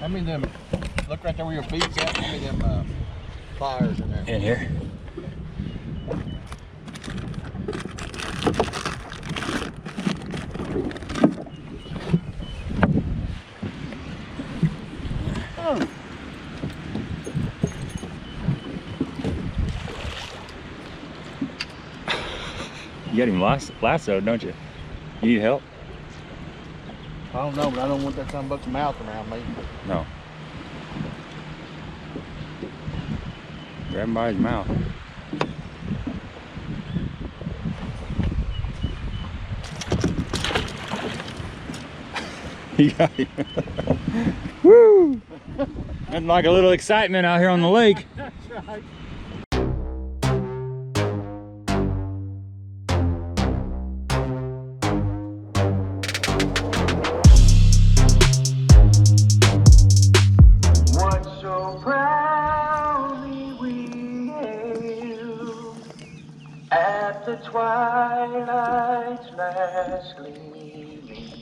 How many of them, look right there where your feet's at, how many of them pliers in there? In here. Oh. You got him lassoed, don't you? You need help? I don't know, but I don't want that son of a buck's mouth around me. No. Grab him by his mouth. You got him. Woo! Nothing like a little excitement out here on the lake. That's right. The twilight's last gleaming,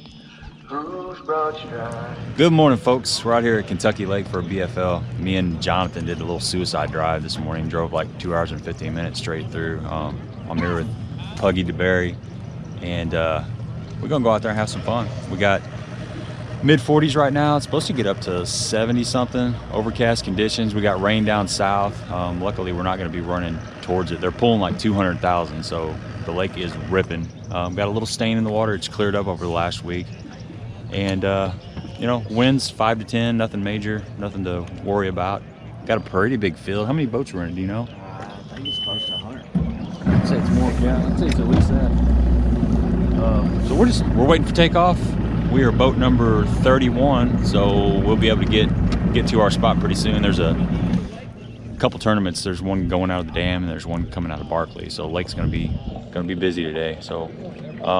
whose broad stripes. Good morning, folks. We're out here at Kentucky Lake for a BFL. Me and Jonathan did a little suicide drive this morning. Drove like 2 hours and 15 minutes straight through. I'm here with Puggy, DeBerry, and we're gonna go out there and have some fun. We got mid-40s right now. It's supposed to get up to 70 something. Overcast conditions. We got rain down south. Luckily we're not going to be running towards it. They're pulling like 200,000, so the lake is ripping. Got a little stain in the water. It's cleared up over the last week, and you know, winds 5 to 10, nothing major, nothing to worry about. Got a pretty big field. How many boats are in it, do you know? I think it's close to 100. I'd say it's more. Yeah, I'd say it's at least that. So we're waiting for takeoff. We are boat number 31, so we'll be able to get to our spot pretty soon. There's a couple tournaments. There's one going out of the dam, and there's one coming out of Barkley. So the lake's gonna be busy today. So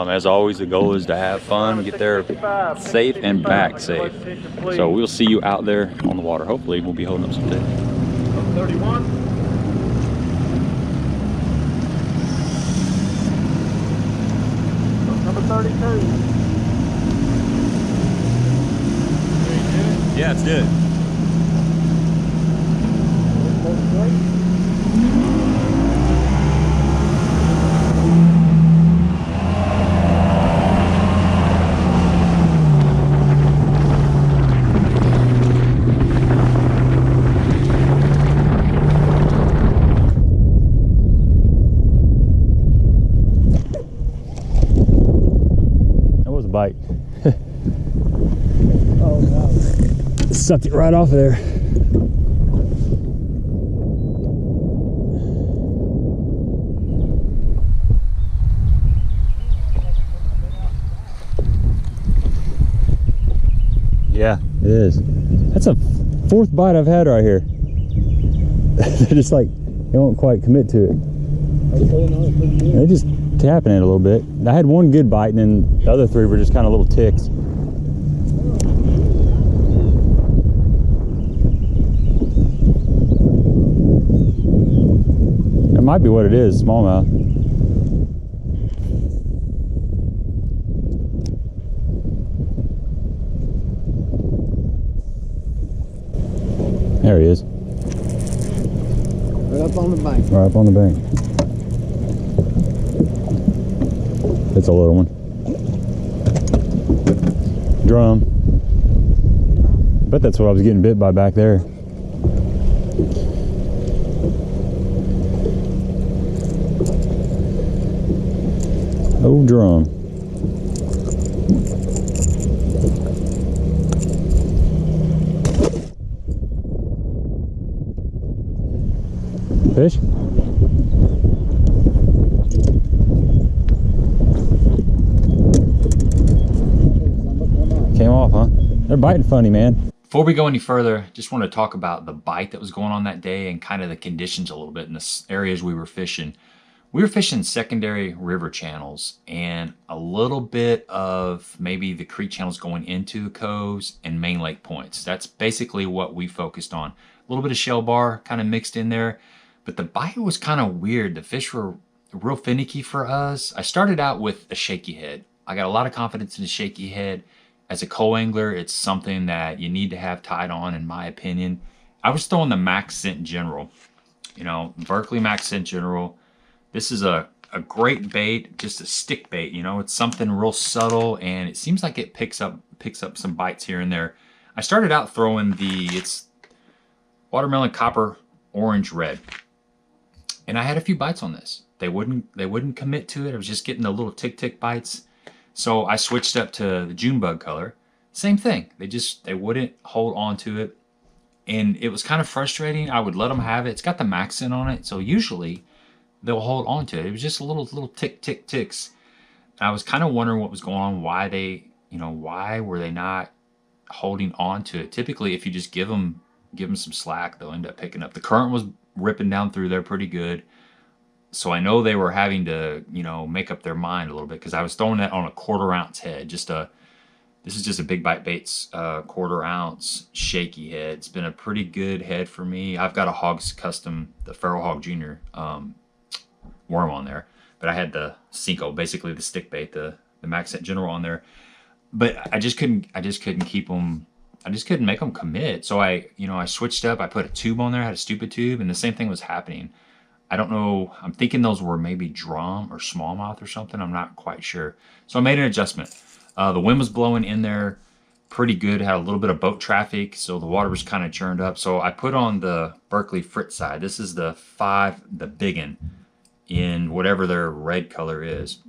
as always, the goal is to have fun, get there safe and back safe. So we'll see you out there on the water. Hopefully we'll be holding up some fish. 31. Number 32. Yeah, let's do it. That was a bite. Oh no. Sucked it right off of there. Yeah, it is. That's a fourth bite I've had right here. They're just like, they won't quite commit to it. They're just tapping it a little bit. I had one good bite, and then the other three were just kind of little ticks. That might be what it is, smallmouth. There he is. Right up on the bank. Right up on the bank. It's a little one. Drum. Bet that's what I was getting bit by back there. Oh, drum. Fish? Came off, huh? They're biting funny, man. Before we go any further, just want to talk about the bite that was going on that day and kind of the conditions a little bit in the areas we were fishing. We were fishing secondary river channels and a little bit of maybe the creek channels going into the coves and main lake points. That's basically what we focused on. A little bit of shell bar kind of mixed in there, but the bite was kind of weird. The fish were real finicky for us. I started out with a shaky head. I got a lot of confidence in a shaky head. as a co-angler, it's something that you need to have tied on, in my opinion. I was throwing the Max Scent General, you know, Berkley Max Scent General. This is a great bait, just a stick bait, you know. It's something real subtle, and it seems like it picks up some bites here and there. I started out throwing it's watermelon, copper, orange, red, and I had a few bites on this. They wouldn't commit to it. I was just getting the little tick bites. So I switched up to the June bug color. Same thing. They wouldn't hold on to it, and it was kind of frustrating. I would let them have it. It's got the Max Scent on it, so usually they'll hold on to it. It was just little ticks. And I was kind of wondering what was going on, why were they not holding on to it? Typically, if you just give them some slack, they'll end up picking up. The current was ripping down through there pretty good. So I know they were having to, make up their mind a little bit, because I was throwing that on a 1/4 ounce head. This is just a Big Bite Baits 1/4 ounce shaky head. It's been a pretty good head for me. I've got a Hawgz Custom, the Feral Hog Jr. Worm on there, but I had the Cinco, basically the stick bait, the Max Scent General on there. But I just couldn't keep them. I just couldn't make them commit. So I switched up. I put a tube on there, I had a stupid tube, and the same thing was happening. I don't know. I'm thinking those were maybe drum or smallmouth or something. I'm not quite sure. So I made an adjustment. The wind was blowing in there pretty good. Had a little bit of boat traffic, so the water was kind of churned up. So I put on the Berkley Fritz side. This is the big one, in whatever their red color is.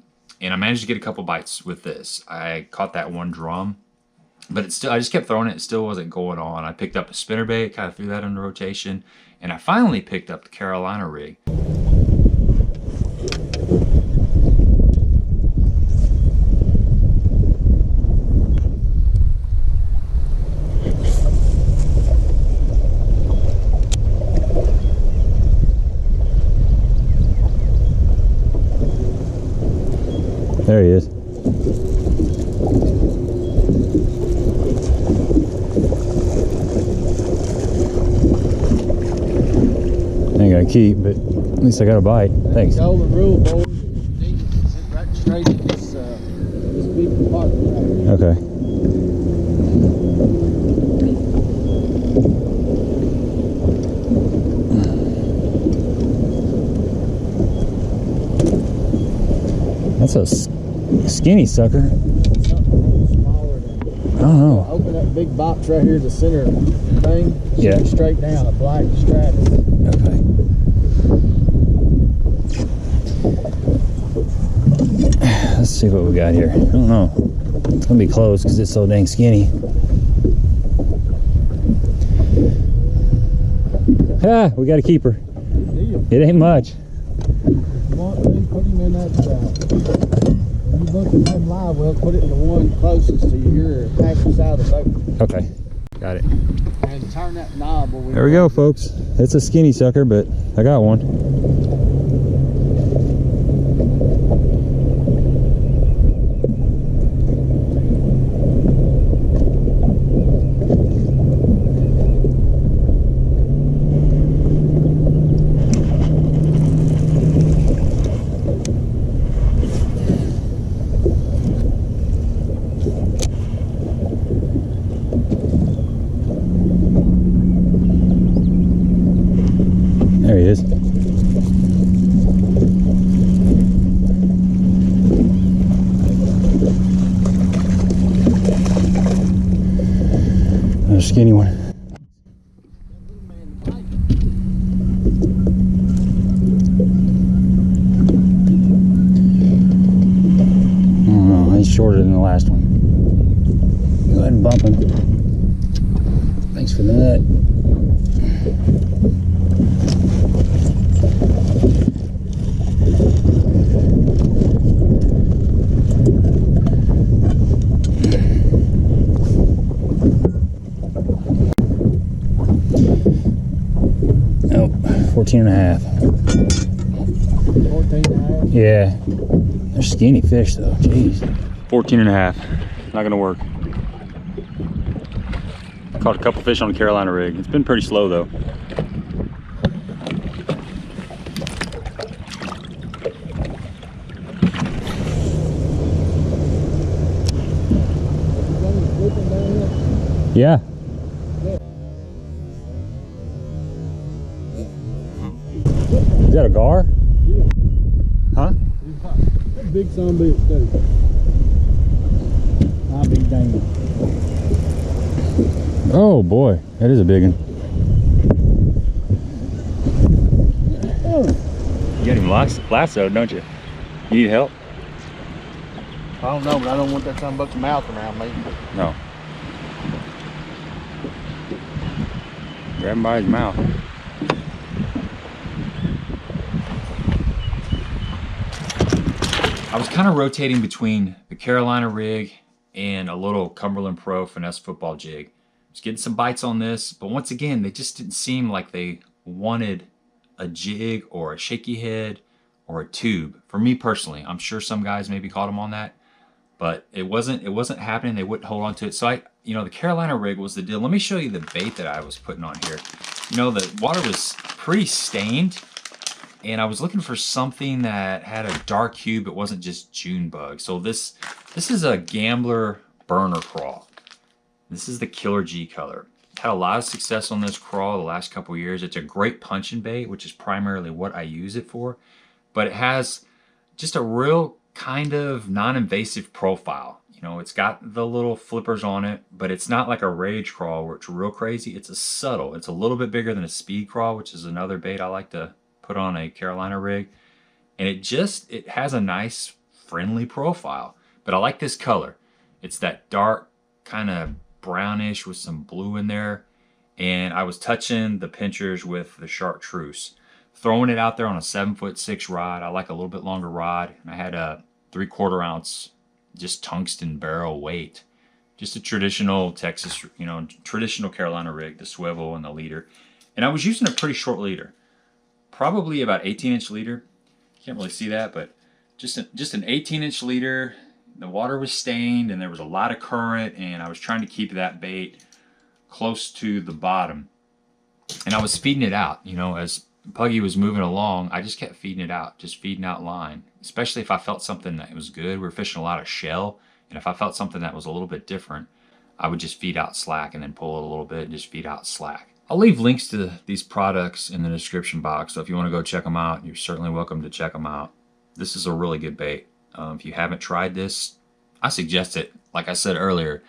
And I managed to get a couple bites with this. I caught that one drum, but I just kept throwing it. It still wasn't going on. I picked up a spinnerbait, kind of threw that into rotation, and I finally picked up the Carolina rig. There he is. Ain't gonna keep, but at least I got a bite. Thanks. Golden rule, boys. Sit right straight in this big pot right here. Okay. That's a skinny sucker. I don't know. Open that big box right here, the center thing. Yeah. Straight down, a black stratus. Okay. Let's see what we got here. I don't know. It's gonna be close because it's so dang skinny. Ah, we got a keeper. It ain't much. Put him in that, when you look at them live well, put it in the one closest to your half side of the boat. Okay, got it. And turn that knob. There we go, folks. It's a skinny sucker, but I got one. There he is. Another skinny one. I don't know, he's shorter than the last one. Go ahead and bump him. Thanks for that. Nope, 14 and a half. 14 and a half? Yeah. They're skinny fish though, jeez. 14 and a half. Not gonna work. Caught a couple fish on the Carolina rig. It's been pretty slow though. Yeah. Is that a gar? Yeah. Huh? Big son of a bitch too. I'll be dang. Oh boy, that is a big one. You got him lassoed, don't you? You need help? I don't know, but I don't want that son of a bitch's mouth around me. No. Grab him by his mouth. I was kind of rotating between the Carolina rig and a little Cumberland Pro finesse football jig. I was getting some bites on this, but once again, they just didn't seem like they wanted a jig or a shaky head or a tube. For me personally, I'm sure some guys maybe caught them on that, but it wasn't happening. They wouldn't hold on to it. So the Carolina rig was the deal. Let me show you the bait that I was putting on here. The water was pretty stained, and I was looking for something that had a dark hue but wasn't just June bug. So this is a Gambler burner crawl. This is the Killer G color. Had a lot of success on this crawl the last couple years. It's a great punching bait, which is primarily what I use it for, but it has just a real kind of non-invasive profile. It's got the little flippers on it, but it's not like a rage crawl where it's real crazy. It's it's a little bit bigger than a speed crawl, which is another bait I like to put on a Carolina rig. And it has a nice friendly profile, but I like this color. It's that dark kind of brownish with some blue in there. And I was touching the pinchers with the chartreuse, throwing it out there on a 7'6" rod. I like a little bit longer rod, and I had a 3/4 ounce just tungsten barrel weight, just a traditional Texas, traditional Carolina rig, the swivel and the leader. And I was using a pretty short leader, probably about 18-inch leader. Can't really see that, but just an 18-inch leader. The water was stained and there was a lot of current, and I was trying to keep that bait close to the bottom. And I was feeding it out, as Puggy was moving along. I just kept feeding it out, just feeding out line, especially if I felt something that was good. We were fishing a lot of shell, and if I felt something that was a little bit different, I would just feed out slack and then pull it a little bit and just feed out slack. I'll leave links to these products in the description box, so if you want to go check them out, you're certainly welcome to check them out. This is a really good bait. If you haven't tried this, I suggest it. Like I said earlier,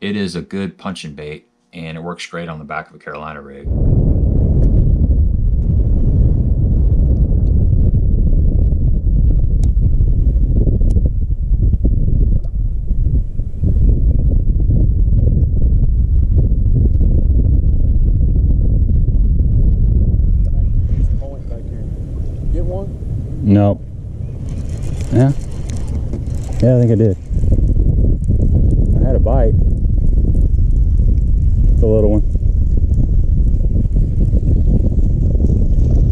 it is a good punching bait, and it works great on the back of a Carolina rig. No. Yeah? Yeah, I think I did. I had a bite. The little one.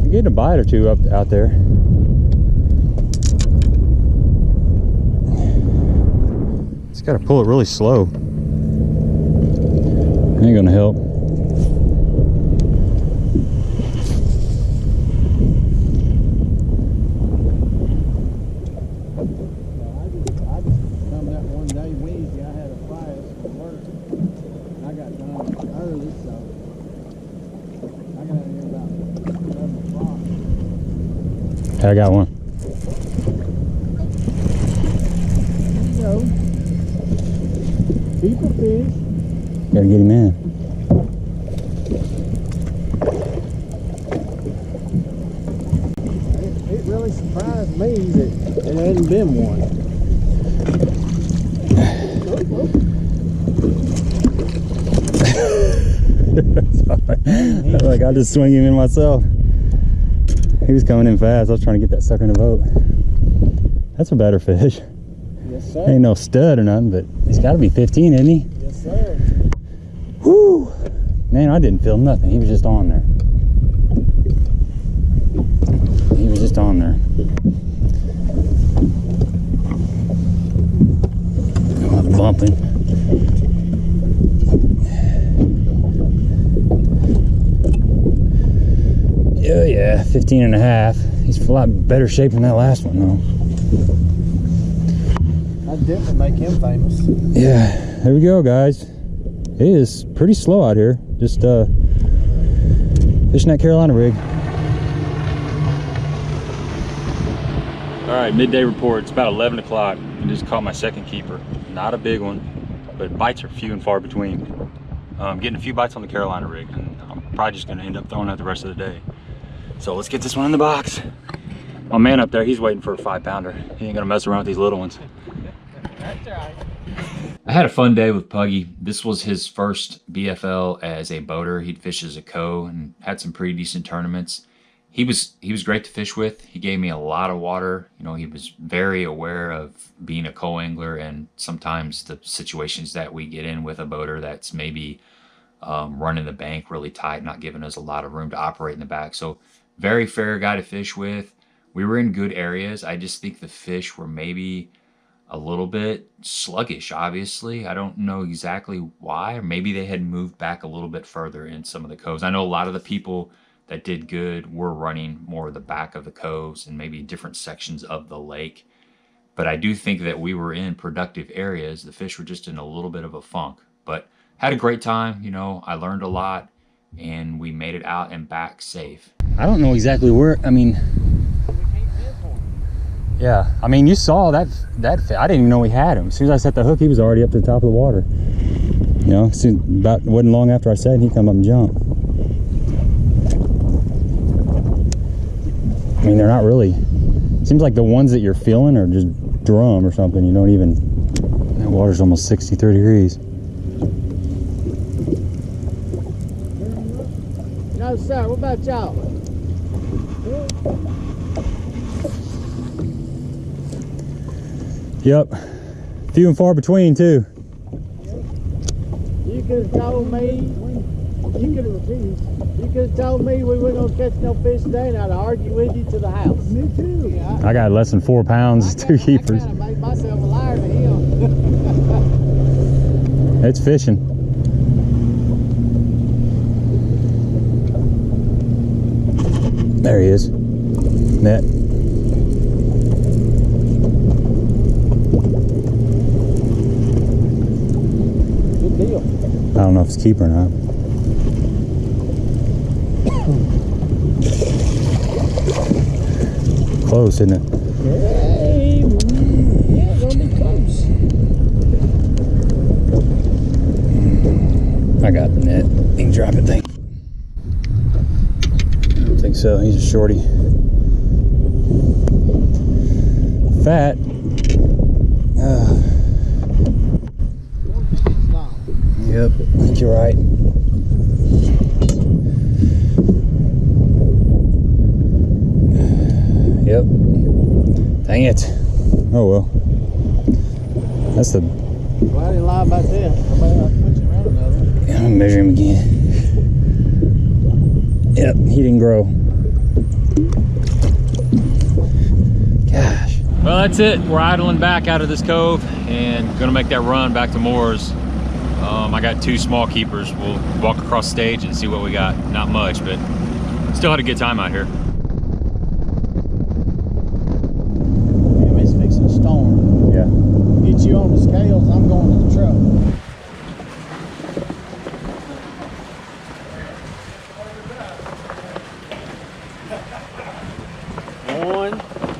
I'm getting a bite or two out there. Just gotta pull it really slow. Ain't gonna help. I got one. There you go. Keep a fish. Gotta get him in. It really surprised me that it hadn't been one. Sorry. Like I just swing him in myself. He was coming in fast. I was trying to get that sucker in the boat. That's a better fish. Yes, sir. Ain't no stud or nothing, but he's got to be 15, isn't he? Yes, sir. Whoo! Man, I didn't feel nothing. He was just on there. He was just on there. I'm bumping. Oh yeah, 15 and a half. He's a lot better shape than that last one though. I'd definitely make him famous. Yeah, there we go guys. It is pretty slow out here. Just fishing that Carolina rig. All right, midday report. It's about 11 o'clock. I just caught my second keeper. Not a big one, but bites are few and far between. Getting a few bites on the Carolina rig, and I'm probably just gonna end up throwing out the rest of the day. So let's get this one in the box. My man up there, he's waiting for a 5-pounder. He ain't gonna mess around with these little ones. That's right. I had a fun day with Puggy. This was his first BFL as a boater. He'd fished as a co and had some pretty decent tournaments. He was great to fish with. He gave me a lot of water. You know, he was very aware of being a co-angler and sometimes the situations that we get in with a boater that's maybe running the bank really tight, not giving us a lot of room to operate in the back. So very fair guy to fish with. We were in good areas. I just think the fish were maybe a little bit sluggish, obviously. I don't know exactly why. Or maybe they had moved back a little bit further in some of the coves. I know a lot of the people that did good were running more of the back of the coves and maybe different sections of the lake. But I do think that we were in productive areas. The fish were just in a little bit of a funk. But had a great time, you know. I learned a lot, and we made it out and back safe. I don't know exactly where, I mean, yeah, I mean, you saw that I didn't even know we had him. As soon as I set the hook, he was already up to the top of the water. You know, it wasn't long after I set it, he come up and jump. I mean, they're not really, seems like the ones that you're feeling are just drum or something. You don't even, that water's almost 63 degrees. No, sir. What about y'all? Yep, few and far between too. You could have told me. You could have told me we weren't gonna catch no fish today, and I'd argue with you to the house. Me too. Yeah, I got less than 4 pounds, 2 keepers. I kind of made myself a liar to him. It's fishing. There he is. Net. Good deal. I don't know if it's keeper or not. Close, isn't it? Hey, yeah, it's gonna be close. I got the net. You can drop it, thing. I don't think so. He's a shorty. Fat. Yep, I think you're right. Yep. Dang it. Oh well. That's the. Well, I didn't lie about that. I'll put you around another. I'm gonna measure him again. Yep, he didn't grow. Gosh. Well, that's it. We're idling back out of this cove and gonna make that run back to Moore's. I got 2 small keepers. We'll walk across stage and see what we got. Not much, but still had a good time out here. Damn, it's fixing a storm. Yeah. Get you on the scales, I'm going to the truck.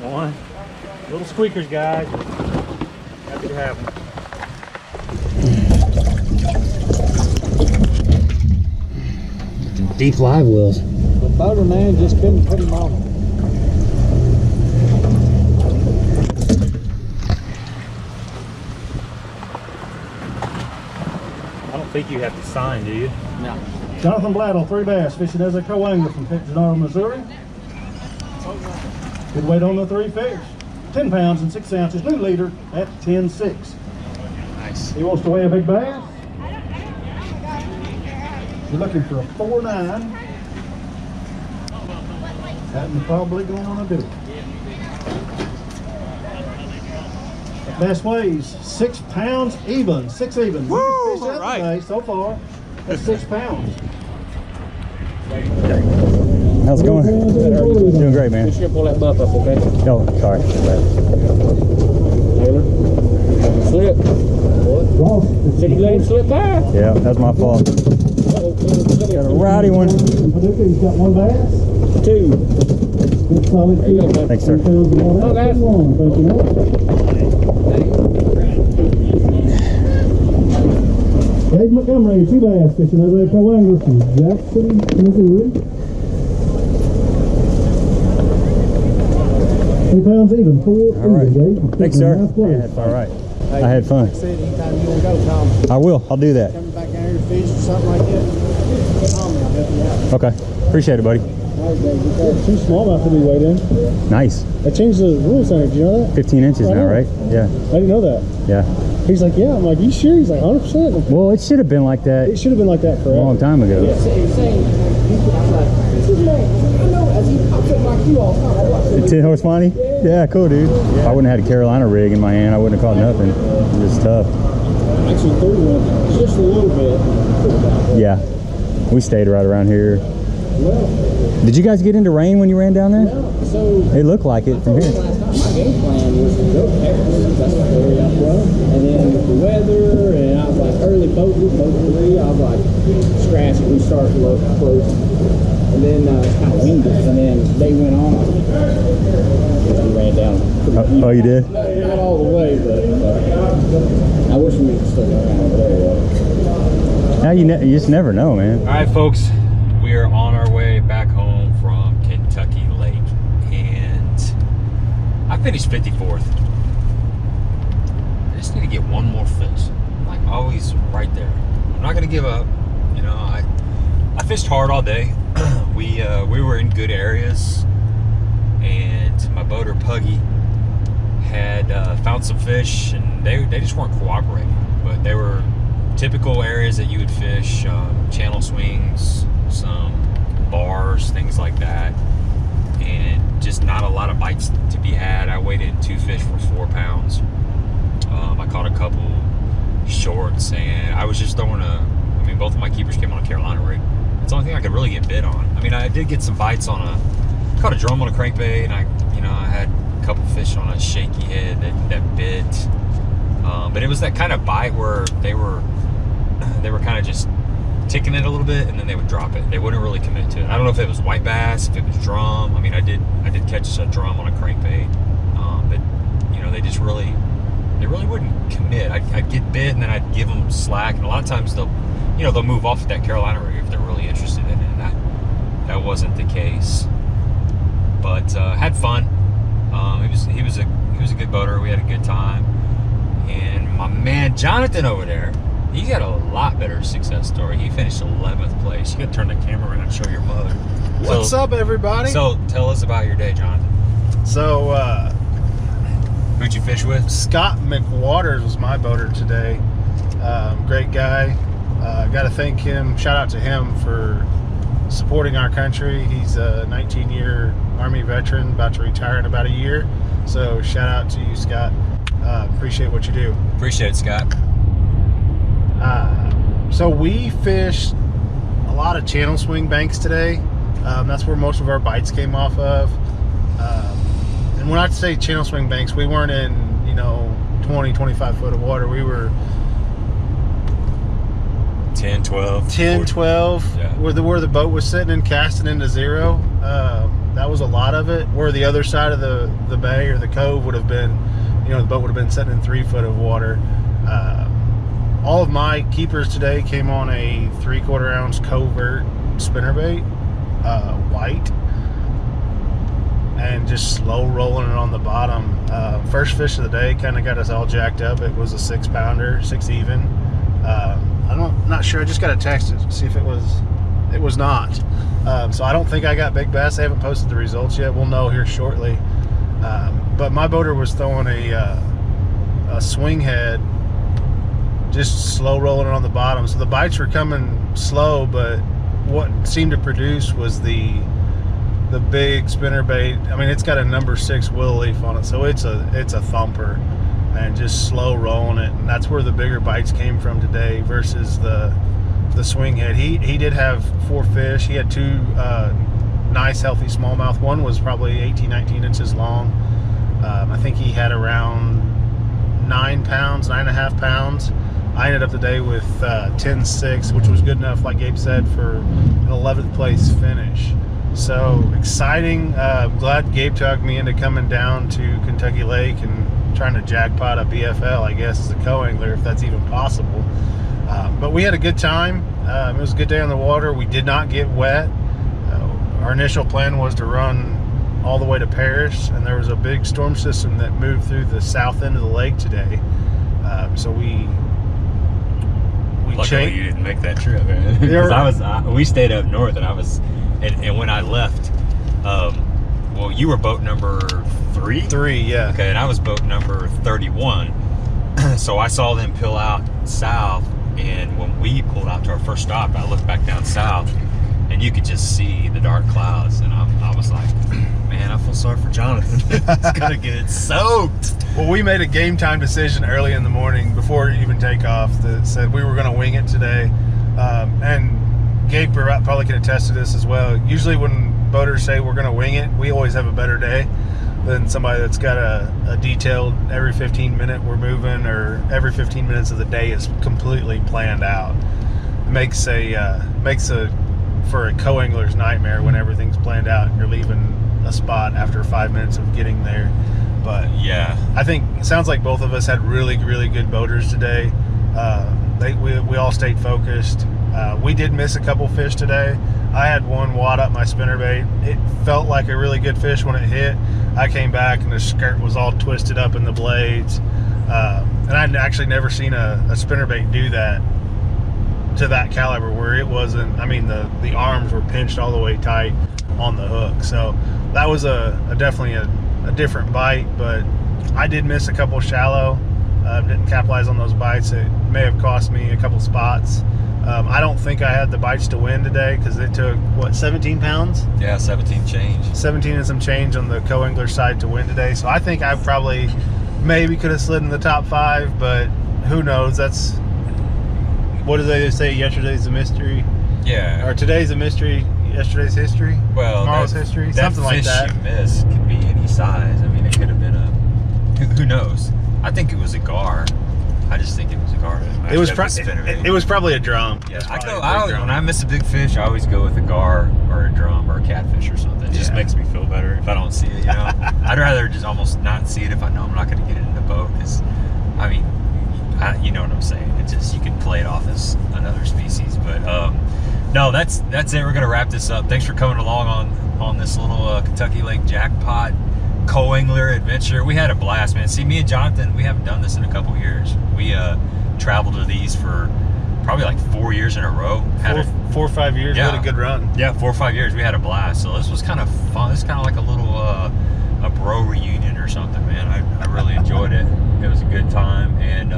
One. Little squeakers, guys. Happy to have them. Deep live wells. The boater man just couldn't put him on. I don't think you have to sign, do you? No. Jonathan Blattle, 3 bass, fishing as a co-angler from Gennaro, Missouri. Good weight on the 3 fish. 10 pounds and 6 ounces, new leader at 10.6. Nice. He wants to weigh a big bass. You're looking for a 4.9. That one's probably going to do it. That bass weighs 6 pounds even, 6 even. Woo! Fish out Right. today so far. That's 6 pounds. How's it going? Doing great, man. Be sure to pull that buff up, okay? Oh, sorry. Taylor, slip. What? Said he let him slip by. Yeah, that's my fault. Got a rowdy one. He's got one bass. 2. Good solid. There you go, bud. Thanks, sir. Oh, guys. Thank you, Dave Montgomery, 2 bass fishing over at Co-Angler from Jackson, Missouri. 2 pounds even, 4 All right. Dave. Thanks, sir. Nice play. Yeah, all right. I had fun. Like I said, anytime you want to go, Tom, I will. I'll do that. coming back out here to fish or something like that, Tom, I'll help you out. Okay. Appreciate it, buddy. All right, Dave, you got 2 smallmouth to be weighed in. Nice. I changed the rules on it, did you know that? 15 inches now, right? Yeah. I didn't know that. Yeah. He's like, yeah. I'm like, you sure? He's like, 100%. Well, it should have been like that It should have been like that a forever. long time ago. He's saying, I'm like, this is man, I know, as he pops up my cue all the time, I watch The 10 horse money? Yeah, cool, dude. If I wouldn't have had a Carolina rig in my hand, I wouldn't have caught nothing. It was tough. actually threw one just a little bit. Yeah. We stayed right around here. Well, Did you guys get into rain when you ran down there? no, so It looked like it from here. last time my game plan was to go to Texas. That's the area I'm from. And then with the weather, and I was like early boat 3, I was like, scratch it, we start close. And then it's kind of windy, and then they went on. I ran down. Oh, you did? Not all the way, but I wish we could still around there. Now you just never know, man. All right, folks, we are on our way back home from Kentucky Lake, and I finished 54th. I just need to get one more fish, like always right there. I'm not gonna give up. You know, I fished hard all day. We were in good areas, and my boater Puggy had found some fish, and they just weren't cooperating, but they were typical areas that you would fish, channel swings, some bars, things like that, and just not a lot of bites to be had. I weighed in 2 fish for 4 pounds. I caught a couple shorts, and I was just throwing both of my keepers came on a Carolina rig. It's the only thing I could really get bit on. I mean, I did get some bites on caught a drum on a crankbait, and I had a couple fish on a shaky head that bit. But it was that kind of bite where they were kind of just ticking it a little bit, and then they would drop it. They wouldn't really commit to it. I don't know if it was white bass, if it was drum. I mean, I did catch a drum on a crankbait, but they really wouldn't commit. I'd get bit, and then I'd give them slack, and a lot of times they'll move off of that Carolina rig if they're really interested in it. And that wasn't the case, but had fun. He was a good boater. We had a good time, and my man Jonathan over there, he got a lot better success story. He finished 11th place. You got to turn the camera around and show your mother. What's up, everybody? So tell us about your day, Jonathan. So, Who'd you fish with? Scott McWaters was my boater today. Great guy. Got to thank him. Shout out to him for supporting our country. He's a 19-year Army veteran, about to retire in about a year. So shout out to you, Scott. Appreciate what you do. Appreciate it, Scott. So we fished a lot of channel swing banks today. That's where most of our bites came off of. And when I say channel swing banks, we weren't in 20, 25 foot of water. We were 10, 12. 10, 12, Yeah. where the boat was sitting and casting into zero. That was a lot of it. Where the other side of the bay or the cove would have been, the boat would have been sitting in 3 foot of water. All of my keepers today came on a 3/4 ounce covert spinnerbait, white, and just slow rolling it on the bottom. First fish of the day kind of got us all jacked up. It was a 6 pounder, 6 even. I'm not sure. I just got a text to see if it was not. So I don't think I got big bass. I haven't posted the results yet. We'll know here shortly. But my boater was throwing a swing head, just slow rolling it on the bottom. So the bites were coming slow, but what seemed to produce was the big spinnerbait. I mean, it's got a number 6 willow leaf on it, so it's a thumper, and just slow rolling it. And that's where the bigger bites came from today versus the swing head. He did have 4 fish. He had 2 nice healthy smallmouth. One was probably 18, 19 inches long. I think he had around 9 pounds, 9.5 pounds. I ended up the day with 10-6, which was good enough, like Gabe said, for an 11th place finish. So exciting. Glad Gabe talked me into coming down to Kentucky Lake and trying to jackpot a BFL, I guess, as a co-angler, if that's even possible. But we had a good time. It was a good day on the water. We did not get wet. Our initial plan was to run all the way to Paris, and there was a big storm system that moved through the south end of the lake today. So we Luckily you didn't make that trip, man. Because we stayed up north, and when I left, well, you were boat number 3? 3, yeah. Okay, and I was boat number 31. So I saw them pull out south, and when we pulled out to our first stop, I looked back down south, and you could just see the dark clouds, and I was like, man, I feel sorry for Jonathan. He's gonna get soaked. Well, we made a game time decision early in the morning before even takeoff that said we were going to wing it today. And Gabe probably can attest to this as well. Usually when boaters say we're going to wing it, we always have a better day than somebody that's got a detailed every 15 minute we're moving, or every 15 minutes of the day is completely planned out. It makes for a co-angler's nightmare when everything's planned out and you're leaving a spot after 5 minutes of getting there. But yeah, I think it sounds like both of us had really good boaters today. We all stayed focused. We did miss a couple fish today. I had one wad up my spinnerbait. It felt like a really good fish when it hit. I came back and the skirt was all twisted up in the blades. And I'd actually never seen a spinnerbait do that to that caliber, where it wasn't, I mean, the arms were pinched all the way tight on the hook. So that was definitely a different bite, but I did miss a couple shallow. Didn't capitalize on those bites. It may have cost me a couple spots. I don't think I had the bites to win today, because it took, what, 17 pounds? Yeah, 17 change. 17 and some change on the co-angler side to win today. So I think I probably maybe could have slid in the top 5, but who knows? That's, what do they say, yesterday's a mystery? Yeah. Or today's a mystery, yesterday's history? Well, tomorrow's history? Something like that. That fish you missed could be any size. I mean, it could have been who knows? I think it was a gar. I just think it was a gar. It was probably a drum. Yeah, when I miss a big fish, I always go with a gar or a drum or a catfish or something. It just makes me feel better if I don't see it, you know? I'd rather just almost not see it if I know I'm not going to get it in the boat, because, I mean, you know what I'm saying. It's just, you can play it off as another species. But no, that's it. We're going to wrap this up. Thanks for coming along on this little Kentucky Lake jackpot co-angler adventure. We had a blast, man. See, me and Jonathan, we haven't done this in a couple years. We traveled to these for probably like 4 years in a row. 4 or 5 years. Yeah. We had a good run. Yeah, 4 or 5 years. We had a blast. So this was kind of fun. It's kind of like a little a bro reunion or something, man. I really enjoyed it. It was a good time. And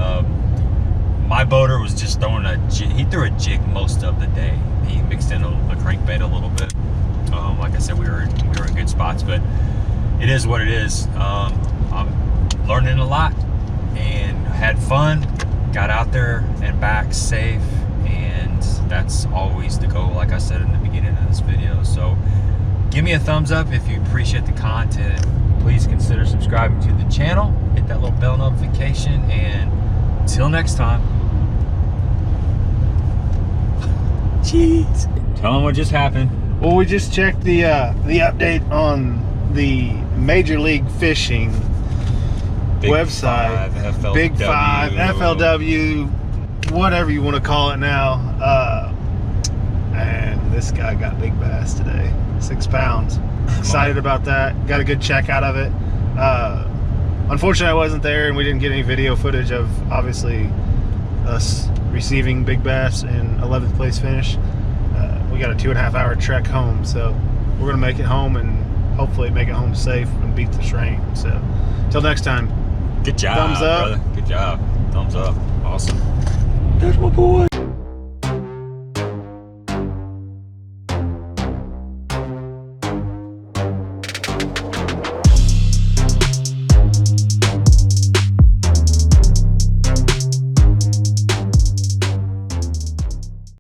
my boater was just throwing he threw a jig most of the day. He mixed in a crankbait a little bit. Like I said, we were in good spots, but it is what it is. I'm learning a lot and had fun, got out there and back safe, and that's always the goal, like I said in the beginning of this video. So give me a thumbs up if you appreciate the content. Please consider subscribing to the channel, hit that little bell notification, and until next time. Jeez. Tell them what just happened. Well, we just checked the update on the Major League Fishing website. Big 5, FLW, whatever you want to call it now. And this guy got big bass today, 6 pounds. Excited about that. Got a good check out of it. Unfortunately, I wasn't there, and we didn't get any video footage of, obviously, us receiving big bass in 11th place finish. We got a 2.5 hour trek home, so we're gonna make it home and hopefully make it home safe and beat this rain. So until next time, good job, thumbs up, brother. Good job. Thumbs up. Awesome. There's my boy.